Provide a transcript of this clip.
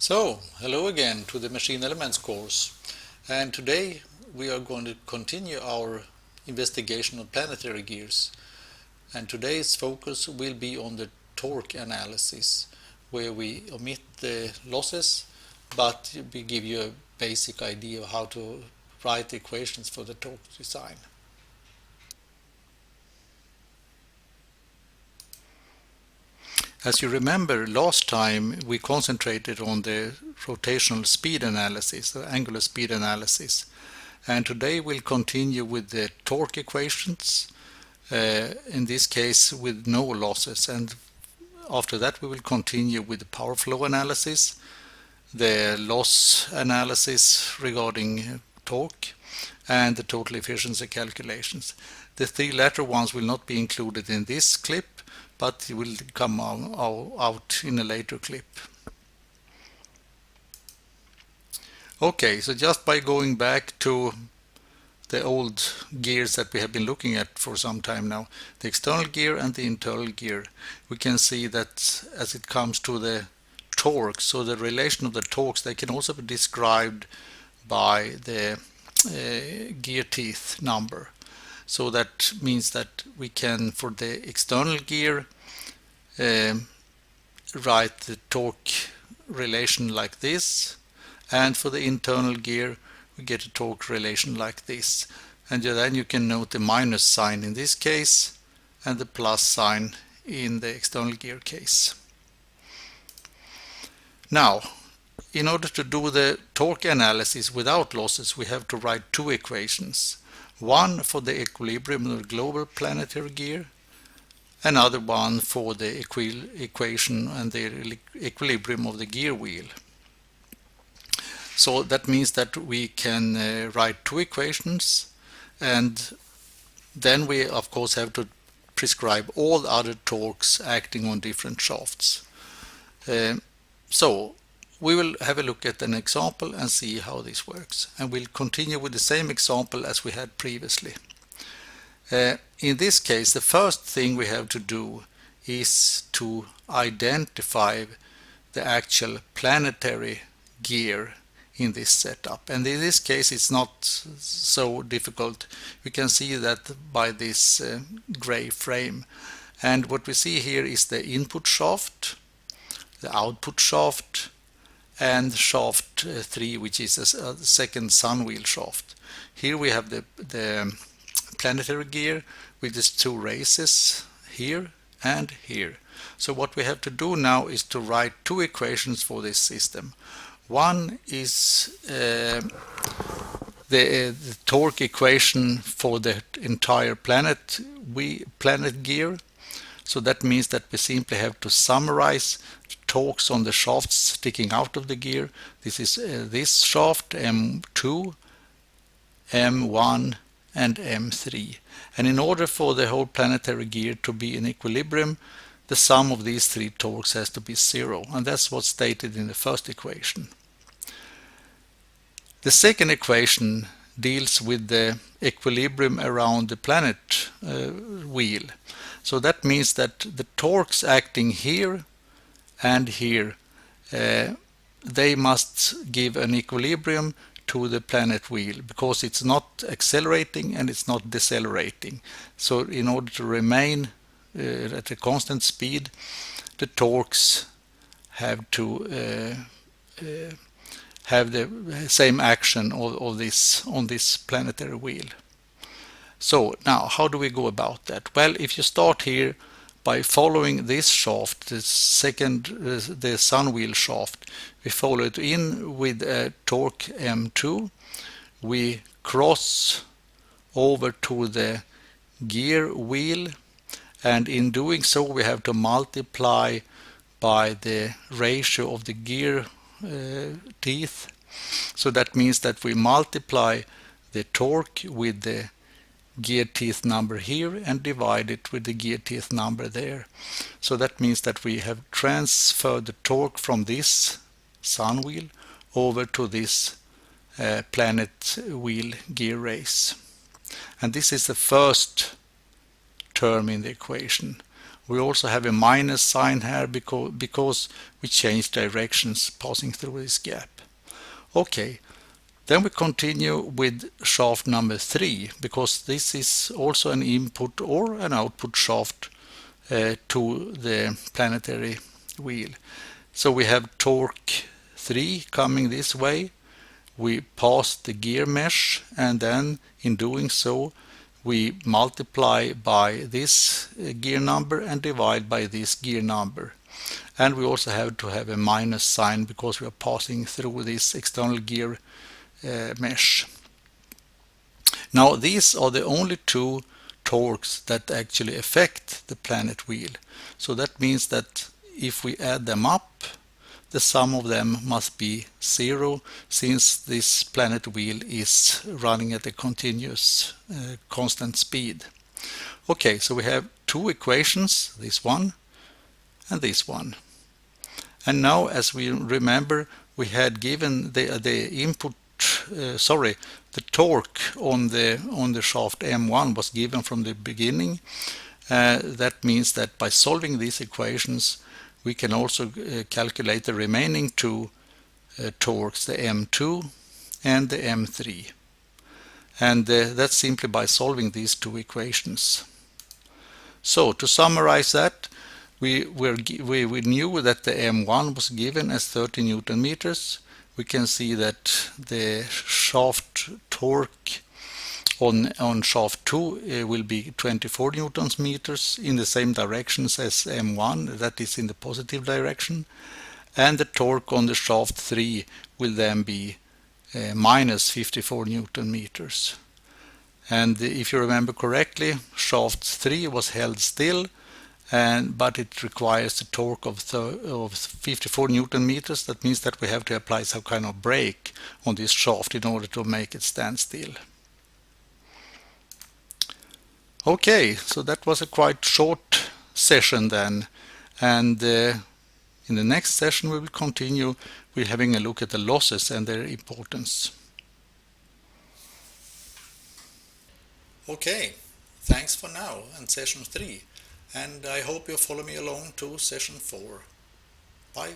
So, hello again to the Machine Elements course, and today we are going to continue our investigation of planetary gears, and today's focus will be on the torque analysis, where we omit the losses but we give you a basic idea of how to write the equations for the torque design. As you remember, last time we concentrated on the rotational speed analysis, the angular speed analysis, and today we'll continue with the torque equations, in this case with no losses, and after that we will continue with the power flow analysis, the loss analysis regarding torque, and the total efficiency calculations. The three latter ones will not be included in this clip, but it will come out in a later clip. Okay, so just by going back to the old gears that we have been looking at for some time now, the external gear and the internal gear, we can see that as it comes to the torques, so the relation of the torques, they can also be described by the gear teeth number. So that means that we can, for the external gear, write the torque relation like this, and for the internal gear we get a torque relation like this, and then you can note the minus sign in this case and the plus sign in the external gear case. Now, in order to do the torque analysis without losses, we have to write two equations. One for the equilibrium of the global planetary gear, another one for the equation and the equilibrium of the gear wheel. So that means that we can write two equations, and then we of course have to prescribe all other torques acting on different shafts. So we will have a look at an example and see how this works, and we'll continue with the same example as we had previously. In this case, the first thing we have to do is to identify the actual planetary gear in this setup, and in this case it's not so difficult. We can see that by this gray frame, and what we see here is the input shaft, the output shaft, and shaft 3, which is a second sun wheel shaft. Here we have the planetary gear with its two races here and here. So what we have to do now is to write two equations for this system. One is the torque equation for the entire planet gear. So that means that we simply have to summarize the torques on the shafts sticking out of the gear. This is this shaft M2, M1 and M3. And in order for the whole planetary gear to be in equilibrium, the sum of these three torques has to be 0, and that's what's stated in the first equation. The second equation deals with the equilibrium around the planet wheel. So that means that the torques acting here and here, they must give an equilibrium to the planet wheel, because it's not accelerating and it's not decelerating. So in order to remain at a constant speed, the torques have to have the same action of this on this planetary wheel. So now, how do we go about that? Well, if you start here by following this shaft, the sun wheel shaft, we follow it in with a torque M2. We cross over to the gear wheel, and in doing so we have to multiply by the ratio of the gear teeth. So that means that we multiply the torque with the gear teeth number here and divide it with the gear teeth number there. So that means that we have transferred the torque from this sun wheel over to this planet wheel gear race. And this is the first term in the equation. We also have a minus sign here because we changed directions passing through this gap. Okay, then we continue with shaft number 3, because this is also an input or an output shaft to the planetary wheel. So we have torque 3 coming this way. We pass the gear mesh, and then in doing so we multiply by this gear number and divide by this gear number. And we also have to have a minus sign because we are passing through this external gear mesh. Now these are the only two torques that actually affect the planet wheel. So that means that if we add them up, the sum of them must be 0, since this planet wheel is running at a continuous constant speed. Okay, so we have two equations, this one and this one. And now, as we remember, we had given the input, the torque on the shaft M1 was given from the beginning. That means that by solving these equations, we can also calculate the remaining two torques, the M2 and the M3. And that's simply by solving these two equations. So to summarize that, we knew that the M1 was given as 30 Newton meters. We can see that the shaft torque on shaft 2 will be 24 Newton meters in the same directions as M1, that is in the positive direction. And the torque on the shaft 3 will then be minus 54 Newton meters. And if you remember correctly, shaft 3 was held still, but it requires a torque of 54 Newton meters. That means that we have to apply some kind of brake on this shaft in order to make it stand still. Okay, so that was a quite short session then, and in the next session we will continue with having a look at the losses and their importance. Okay, thanks for now and session 3, and I hope you follow me along to session 4. Bye.